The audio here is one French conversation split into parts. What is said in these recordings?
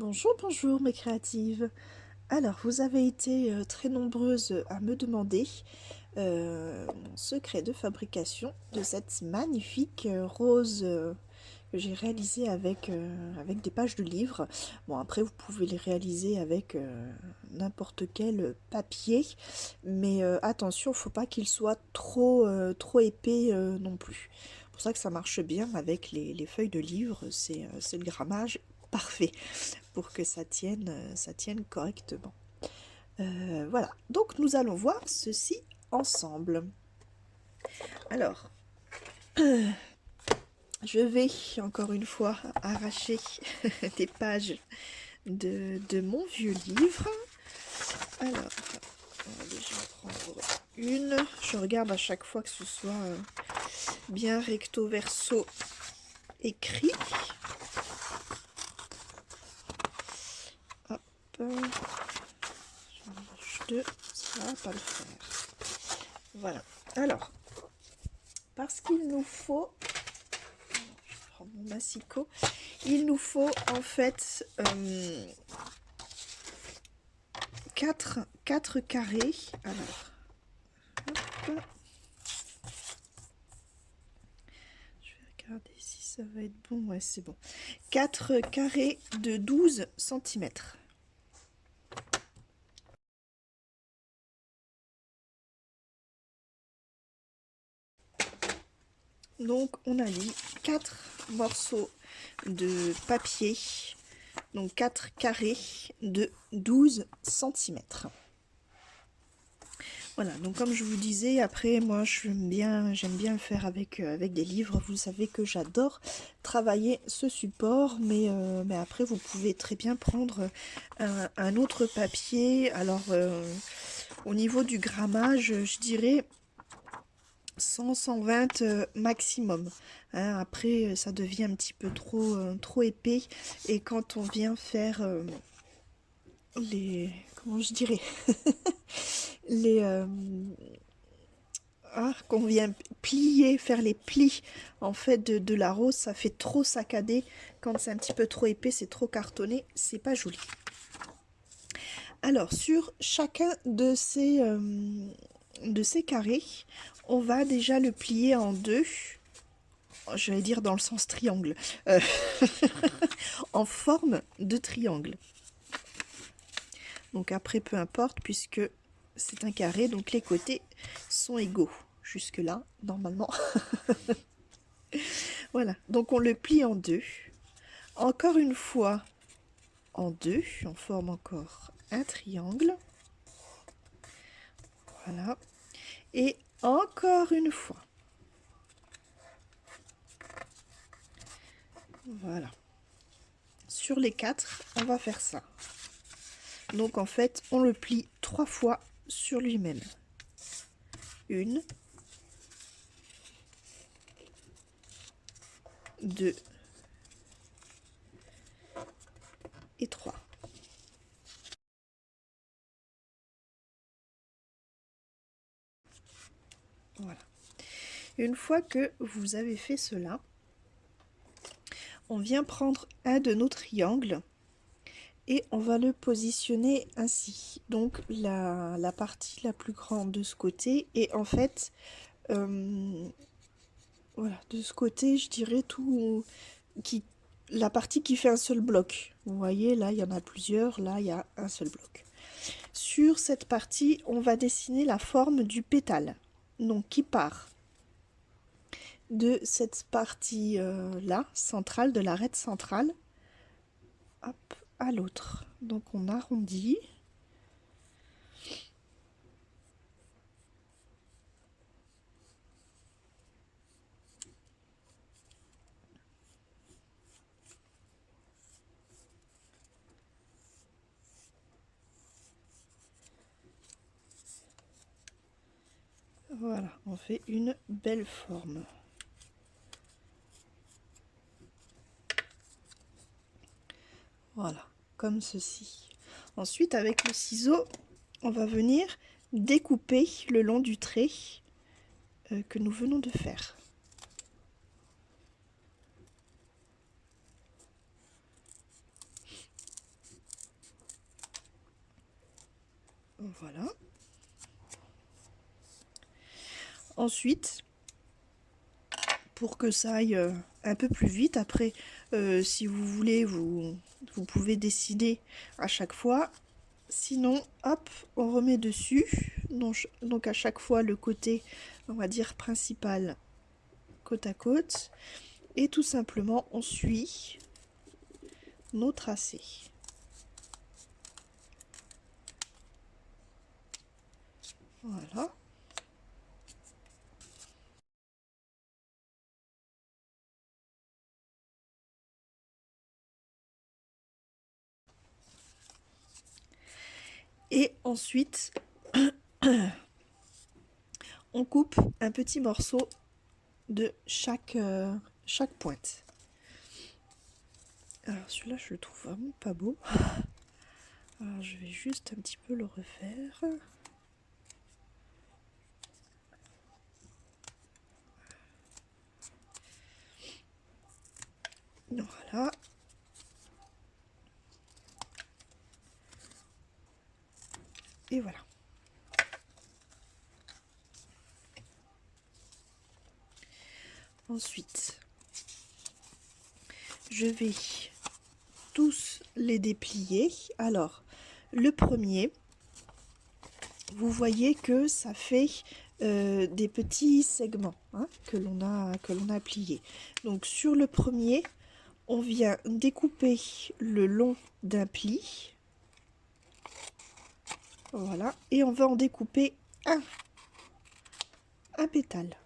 Bonjour, bonjour mes créatives. Alors, vous avez été très nombreuses à me demander mon secret de fabrication de cette magnifique rose que j'ai réalisée avec des pages de livres. Bon, après, vous pouvez les réaliser avec n'importe quel papier, mais attention, faut pas qu'il soit trop épais non plus. C'est pour ça que ça marche bien avec les feuilles de livre, c'est le grammage parfait pour que ça tienne correctement. Voilà, donc nous allons voir ceci ensemble. Alors, je vais encore une fois arracher des pages de mon vieux livre. Alors, on va déjà prendre une. Je regarde à chaque fois que ce soit bien recto verso écrit. Hop. Deux, ça va pas le faire. Voilà. Alors, parce qu'il nous faut, je prends mon massicot, il nous faut en fait 4 carrés. Alors, hop. Je vais regarder si ça va être bon. Ouais, c'est bon. 4 carrés de 12 cm. Donc, on a mis 4 morceaux de papier. Donc, 4 carrés de 12 cm. Voilà, donc comme je vous disais, après moi j'aime bien le faire avec des livres. Vous savez que j'adore travailler ce support, mais après vous pouvez très bien prendre un autre papier. Alors au niveau du grammage, je dirais 100-120 maximum. Hein, après ça devient un petit peu trop épais, et quand on vient faire les... comment je dirais les... qu'on vient plier, faire les plis en fait de la rose, ça fait trop saccadé. Quand c'est un petit peu trop épais, c'est trop cartonné, c'est pas joli. Alors sur chacun de ces carrés, on va déjà le plier en deux. Je vais dire dans le sens triangle, en forme de triangle. Donc après, peu importe, puisque c'est un carré, donc les côtés sont égaux. Jusque là, normalement. Voilà, donc on le plie en deux. Encore une fois en deux, on forme encore un triangle. Voilà. Et encore une fois. Voilà. Sur les 4, on va faire ça. Donc en fait, on le plie 3 fois sur lui-même. 1, 2 et 3. Voilà. Une fois que vous avez fait cela, on vient prendre un de nos triangles et on va le positionner ainsi. Donc la partie la plus grande de ce côté, et en fait voilà, de ce côté je dirais la partie qui fait un seul bloc. Vous voyez, là il y en a plusieurs, là il y a un seul bloc. Sur cette partie, on va dessiner la forme du pétale, donc qui part de cette partie là, centrale, de l'arête centrale, hop, à l'autre. Donc on arrondit. Voilà, on fait une belle forme. Voilà, comme ceci. Ensuite, avec le ciseau, on va venir découper le long du trait que nous venons de faire. Voilà. Ensuite, pour que ça aille un peu plus vite, après, si vous voulez, vous pouvez dessiner à chaque fois. Sinon, hop, on remet dessus. Donc à chaque fois, le côté, on va dire, principal, côte à côte. Et tout simplement, on suit nos tracés. Voilà. Et ensuite, on coupe un petit morceau de chaque pointe. Alors celui-là, je le trouve vraiment pas beau. Alors je vais juste un petit peu le refaire. Voilà. Et voilà. Ensuite, je vais tous les déplier. Alors, le premier, vous voyez que ça fait des petits segments hein, que l'on a pliés. Donc sur le premier, on vient découper le long d'un pli. Voilà, et on va en découper un pétale.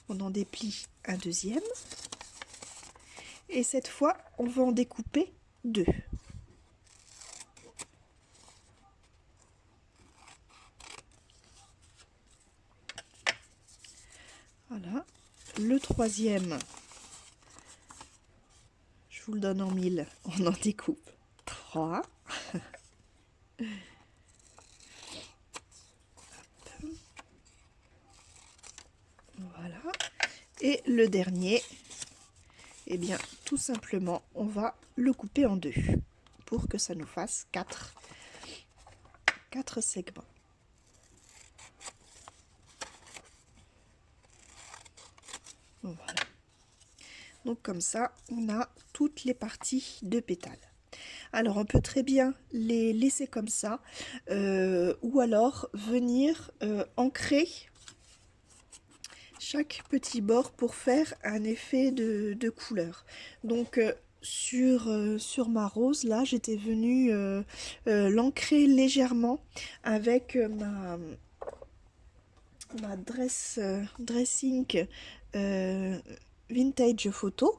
On en déplie un deuxième. Et cette fois, on va en découper deux. Voilà. Le troisième, je vous le donne en mille, on en découpe 3. Voilà. Et le dernier, eh bien, tout simplement, on va le couper en deux pour que ça nous fasse 4 segments. Voilà. Donc comme ça, on a toutes les parties de pétales. Alors on peut très bien les laisser comme ça, ou alors venir ancrer chaque petit bord pour faire un effet de couleur. Donc sur ma rose, là, j'étais venue l'ancrer légèrement avec ma dressing vintage photo.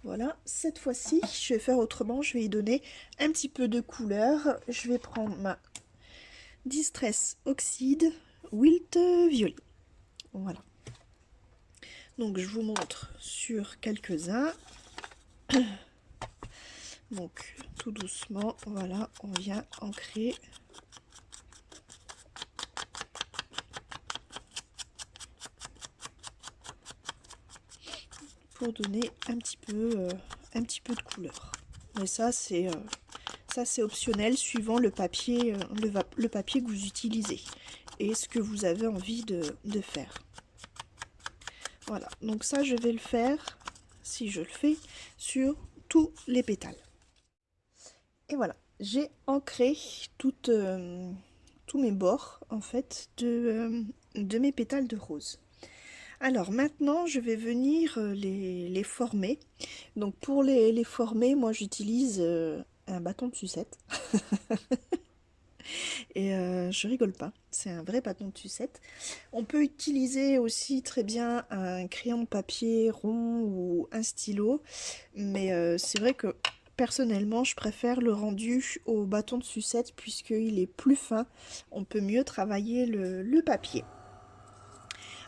Voilà, cette fois-ci, je vais faire autrement, je vais y donner un petit peu de couleur. Je vais prendre ma Distress Oxide Wilt Violet. Voilà. Donc, je vous montre sur quelques-uns. Donc, tout doucement, voilà, on vient ancrer. Pour donner un petit peu de couleur. Mais ça c'est optionnel suivant le papier, le papier que vous utilisez et ce que vous avez envie de faire. Voilà, donc ça je vais le faire, si je le fais, sur tous les pétales. Et voilà, j'ai ancré tous mes bords en fait de mes pétales de rose. Alors maintenant, je vais venir les former. Donc pour les former, moi j'utilise un bâton de sucette. Et je rigole pas, c'est un vrai bâton de sucette. On peut utiliser aussi très bien un crayon de papier rond ou un stylo. Mais c'est vrai que personnellement, je préfère le rendu au bâton de sucette puisqu'il est plus fin. On peut mieux travailler le papier.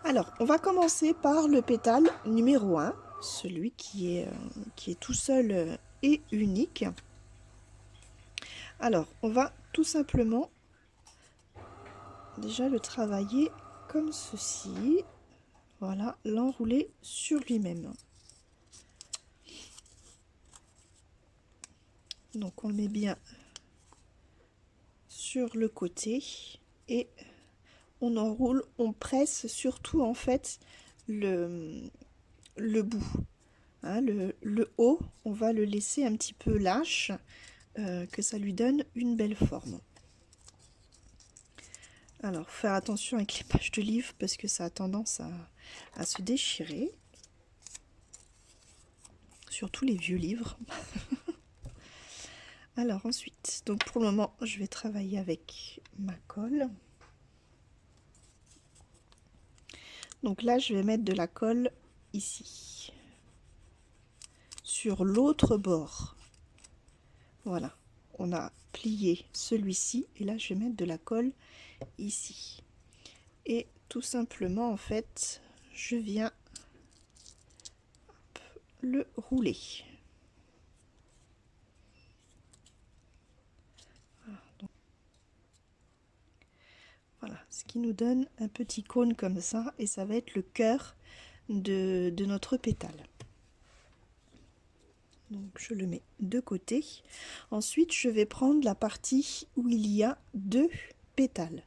Alors, on va commencer par le pétale numéro 1, celui qui est tout seul et unique. Alors, on va tout simplement déjà le travailler comme ceci. Voilà, l'enrouler sur lui-même. Donc on le met bien sur le côté et on enroule, on presse surtout en fait le bout. Hein, le haut, on va le laisser un petit peu lâche, que ça lui donne une belle forme. Alors, faire attention avec les pages de livres parce que ça a tendance à se déchirer. Surtout les vieux livres. Alors ensuite, donc pour le moment, je vais travailler avec ma colle. Donc là, je vais mettre de la colle ici. Sur l'autre bord. Voilà, on a plié celui-ci et là, je vais mettre de la colle ici. Et tout simplement, en fait, je viens le rouler. Voilà, ce qui nous donne un petit cône comme ça, et ça va être le cœur de notre pétale. Donc je le mets de côté. Ensuite, je vais prendre la partie où il y a 2 pétales.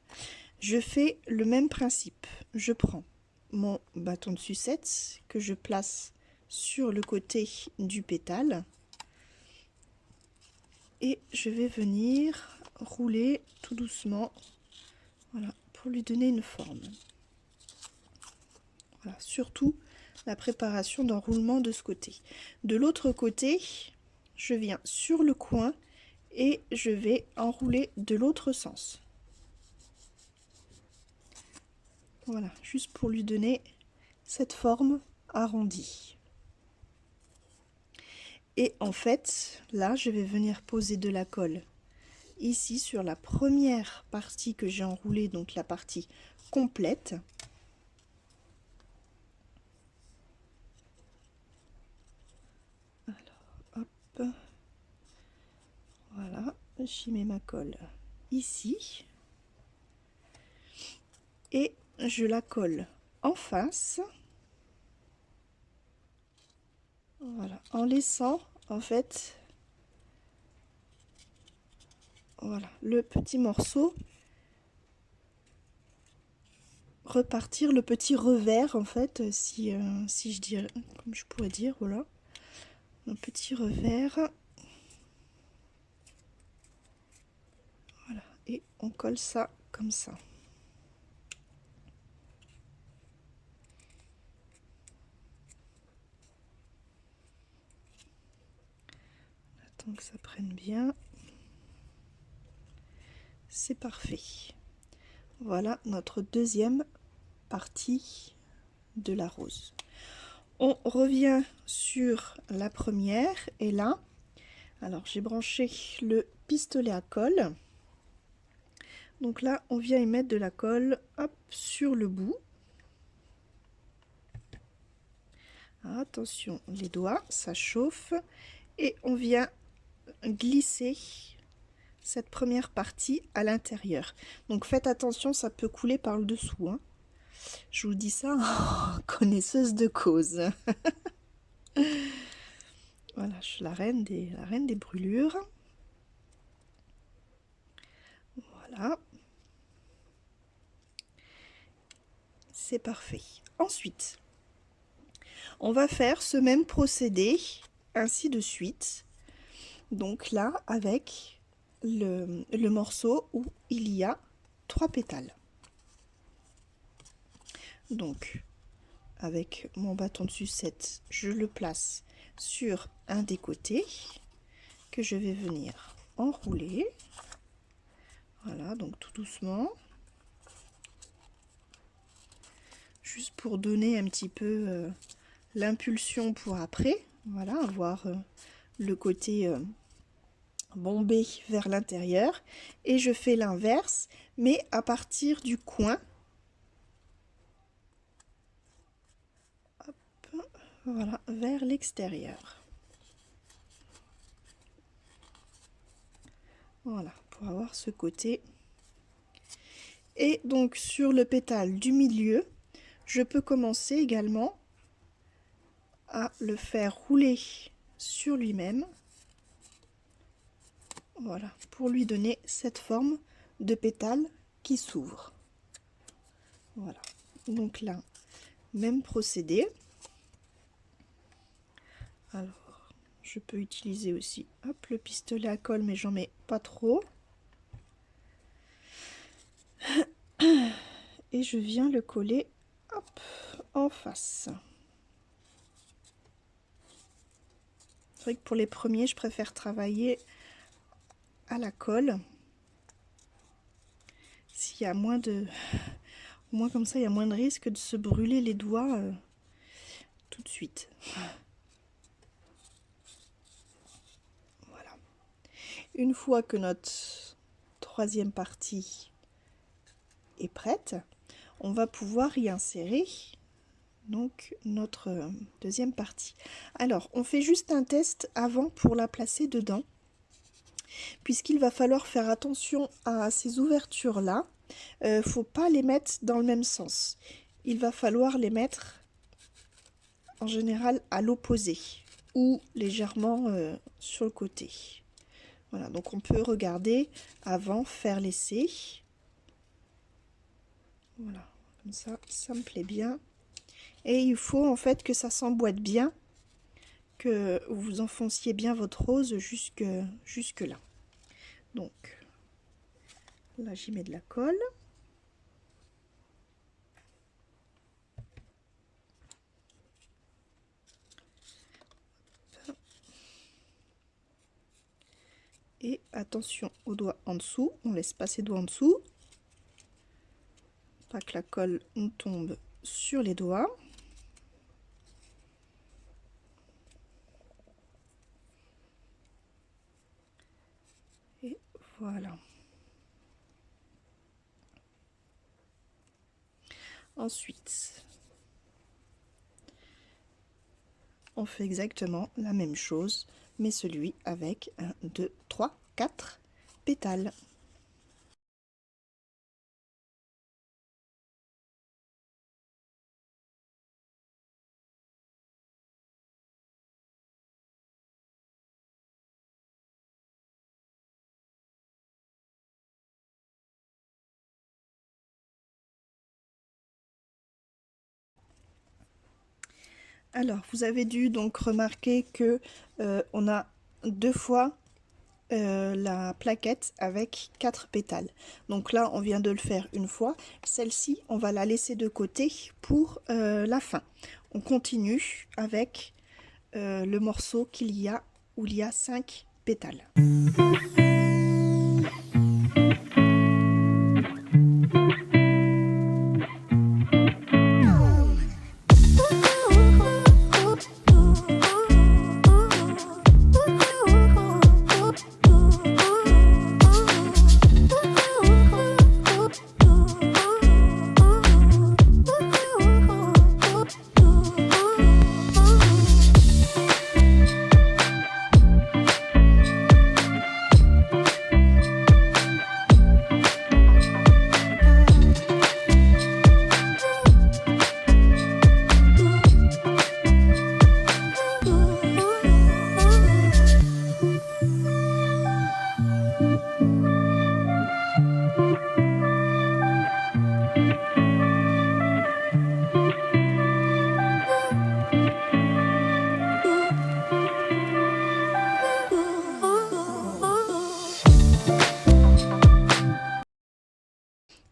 Je fais le même principe. Je prends mon bâton de sucette que je place sur le côté du pétale et je vais venir rouler tout doucement. Voilà, pour lui donner une forme. Voilà, surtout la préparation d'enroulement de ce côté. De l'autre côté, je viens sur le coin et je vais enrouler de l'autre sens. Voilà, juste pour lui donner cette forme arrondie. Et en fait, là, je vais venir poser de la colle ici sur la première partie que j'ai enroulée, donc la partie complète. Alors, hop, voilà, j'y mets ma colle ici et je la colle en face. Voilà, en laissant en fait, voilà, le petit morceau repartir, le petit revers en fait, si je dirais, comme je pourrais dire, voilà, un petit revers. Voilà, et on colle ça comme ça. Attends que ça prenne bien. C'est parfait. Voilà notre deuxième partie de la rose. On revient sur la première et là, alors j'ai branché le pistolet à colle. Donc là, on vient y mettre de la colle, hop, sur le bout. Attention, les doigts, ça chauffe. Et on vient glisser cette première partie à l'intérieur. Donc faites attention, ça peut couler par le dessous. Hein. Je vous dis ça en connaisseuse de cause. Voilà, je suis la reine des brûlures. Voilà. C'est parfait. Ensuite, on va faire ce même procédé, ainsi de suite. Donc là, avec le morceau où il y a 3 pétales. Donc, avec mon bâton de sucette, je le place sur un des côtés que je vais venir enrouler. Voilà, donc tout doucement. Juste pour donner un petit peu l'impulsion pour après. Voilà, avoir le côté bombé vers l'intérieur. Et je fais l'inverse, mais à partir du coin. Hop, voilà, vers l'extérieur. Voilà, pour avoir ce côté. Et donc sur le pétale du milieu, je peux commencer également à le faire rouler sur lui-même. Voilà, pour lui donner cette forme de pétale qui s'ouvre. Voilà, donc là, même procédé. Alors, je peux utiliser aussi, hop, le pistolet à colle, mais j'en mets pas trop. Et je viens le coller, hop, en face. C'est vrai que pour les premiers, je préfère travailler à la colle. S'il y a moins de... Moins comme ça, il y a moins de risque de se brûler les doigts tout de suite. Voilà. Une fois que notre troisième partie est prête, on va pouvoir y insérer donc notre deuxième partie. Alors, on fait juste un test avant pour la placer dedans, puisqu'il va falloir faire attention à ces ouvertures-là. Faut pas les mettre dans le même sens. Il va falloir les mettre en général à l'opposé ou légèrement sur le côté. Voilà, donc on peut regarder avant, faire l'essai. Voilà, comme ça me plaît bien. Et il faut en fait que ça s'emboîte bien, que vous enfonciez bien votre rose jusque là. Donc là j'y mets de la colle. Et attention aux doigts en dessous, on laisse pas ses doigts en dessous. Pas que la colle tombe sur les doigts. Et voilà. Ensuite, on fait exactement la même chose, mais celui avec 1, 2, 3, 4 pétales. Alors, vous avez dû donc remarquer que on a deux fois la plaquette avec 4 pétales. Donc là, on vient de le faire une fois. Celle-ci, on va la laisser de côté pour la fin. On continue avec le morceau où il y a 5 pétales.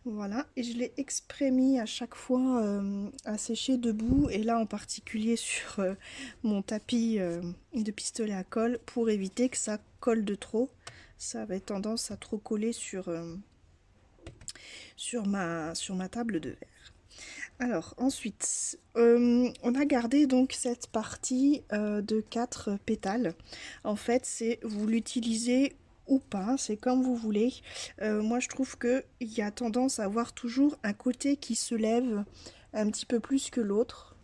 Voilà, et je l'ai exprès mis à chaque fois à sécher debout, et là en particulier sur mon tapis de pistolet à colle, pour éviter que ça colle de trop. Ça avait tendance à trop coller sur ma table de verre. Alors ensuite, on a gardé donc cette partie de 4 pétales. En fait, c'est vous l'utilisez ou pas, c'est comme vous voulez. Moi, je trouve qu'il y a tendance à avoir toujours un côté qui se lève un petit peu plus que l'autre.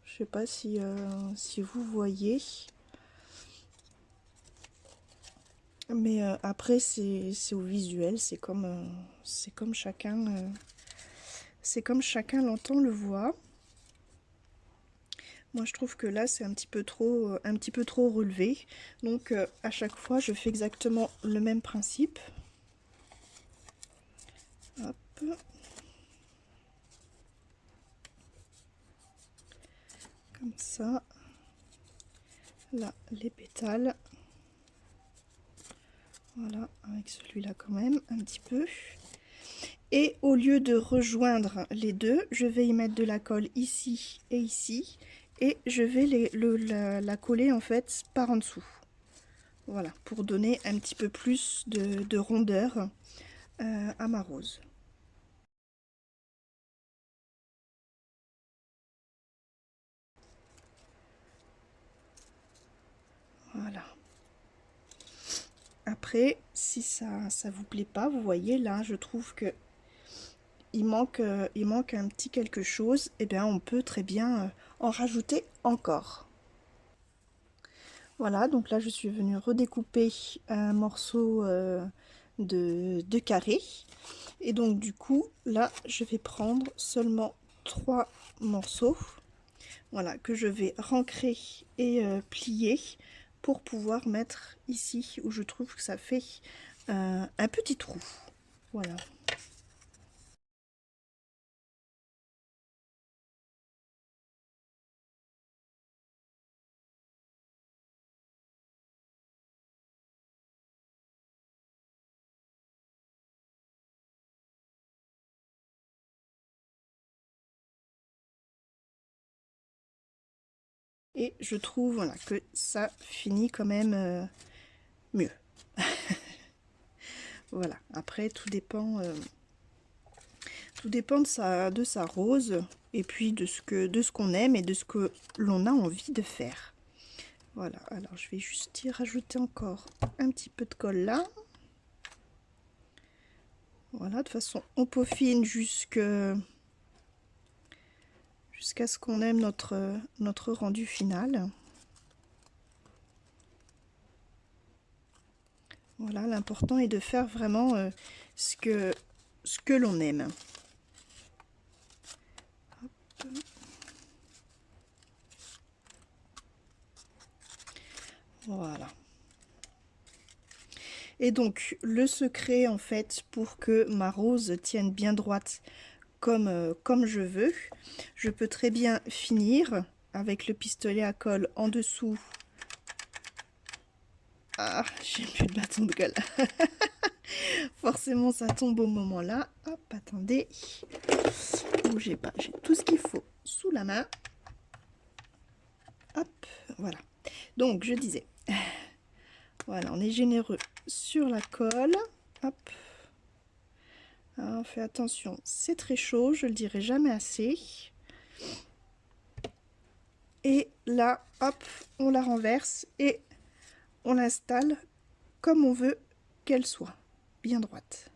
Je sais pas si vous voyez. Mais après, c'est au visuel, c'est comme chacun l'entend, le voit. Moi je trouve que là c'est un petit peu trop relevé. Donc à chaque fois je fais exactement le même principe. Hop. Comme ça. Là les pétales. Voilà, avec celui-là quand même, un petit peu. Et au lieu de rejoindre les deux, je vais y mettre de la colle ici et ici. Et je vais la coller en fait par en dessous. Voilà, pour donner un petit peu plus de rondeur à ma rose. Voilà. Après, si ça vous plaît pas, vous voyez là, je trouve que il manque un petit quelque chose. Et bien, on peut très bien en rajouter encore. Voilà, donc là, je suis venue redécouper un morceau de carré. Et donc, du coup, là, je vais prendre seulement 3 morceaux. Voilà, que je vais rancrer et plier pour pouvoir mettre ici où je trouve que ça fait un petit trou. Voilà. Et je trouve voilà, que ça finit quand même mieux. Voilà, après tout dépend de sa rose et puis de ce qu'on aime et de ce que l'on a envie de faire. Voilà, alors je vais juste y rajouter encore un petit peu de colle là. Voilà, de toute façon on peaufine jusqu'à ce qu'on aime notre rendu final. Voilà, l'important est de faire vraiment ce que l'on aime. Hop. Voilà. Et donc, le secret, en fait, pour que ma rose tienne bien droite comme je veux, je peux très bien finir avec le pistolet à colle en dessous. Ah, j'ai plus de bâton de colle. Forcément, ça tombe au moment là. Hop, attendez. Bougez pas, j'ai tout ce qu'il faut sous la main. Hop, voilà. Donc, je disais, voilà, on est généreux sur la colle. Hop. Alors, fais attention, c'est très chaud, je le dirai jamais assez. Et là, hop, on la renverse et on l'installe comme on veut qu'elle soit, bien droite.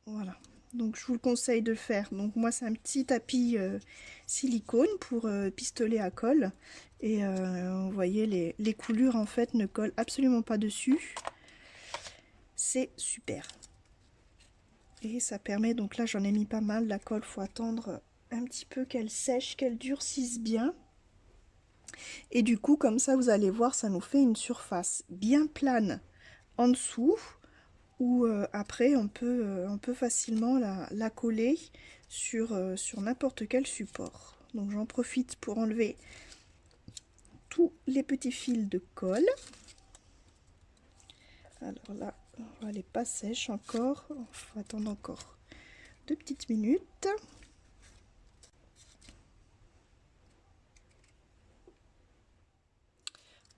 Voilà, donc je vous le conseille de le faire. Donc moi, c'est un petit tapis silicone pour pistolet à colle. Et vous voyez, les coulures, en fait, ne collent absolument pas dessus. C'est super. Et ça permet, donc là, j'en ai mis pas mal. La colle, faut attendre un petit peu qu'elle sèche, qu'elle durcisse bien. Et du coup, comme ça, vous allez voir, ça nous fait une surface bien plane en dessous, où après, on peut facilement la coller sur n'importe quel support. Donc, j'en profite pour enlever tous les petits fils de colle. Alors là, elle n'est pas sèche encore. Il faut attendre encore 2 petites minutes.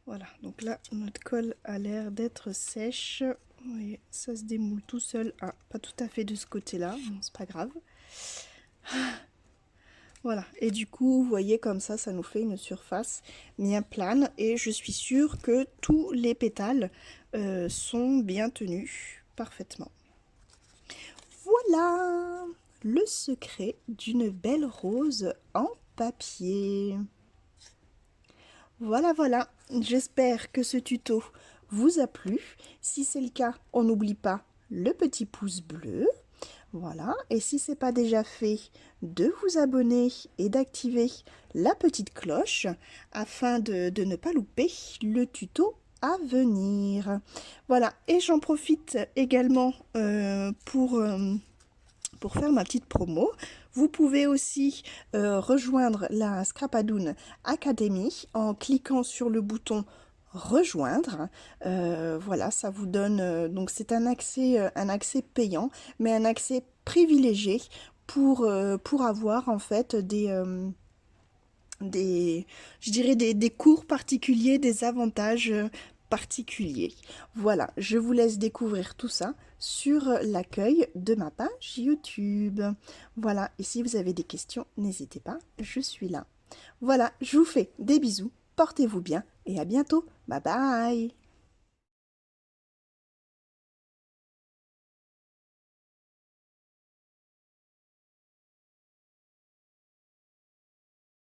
Voilà, donc là, notre colle a l'air d'être sèche. Vous voyez, ça se démoule tout seul. Ah, pas tout à fait de ce côté-là, c'est pas grave. Voilà, et du coup, vous voyez, comme ça nous fait une surface bien plane. Et je suis sûre que tous les pétales sont bien tenus parfaitement. Voilà le secret d'une belle rose en papier. Voilà, voilà, j'espère que ce tuto vous a plu. Si c'est le cas, on n'oublie pas le petit pouce bleu. Voilà, et si ce n'est pas déjà fait, de vous abonner et d'activer la petite cloche afin de ne pas louper le tuto à venir. Voilà, et j'en profite également pour faire ma petite promo. Vous pouvez aussi rejoindre la Scrapadoon Academy en cliquant sur le bouton rejoindre. Voilà, ça vous donne donc c'est un accès payant, mais un accès privilégié pour avoir en fait je dirais des cours particuliers, des avantages particuliers. Voilà, je vous laisse découvrir tout ça sur l'accueil de ma page YouTube. Voilà, et si vous avez des questions, n'hésitez pas, je suis là. Voilà, je vous fais des bisous, portez-vous bien et à bientôt. Bye bye.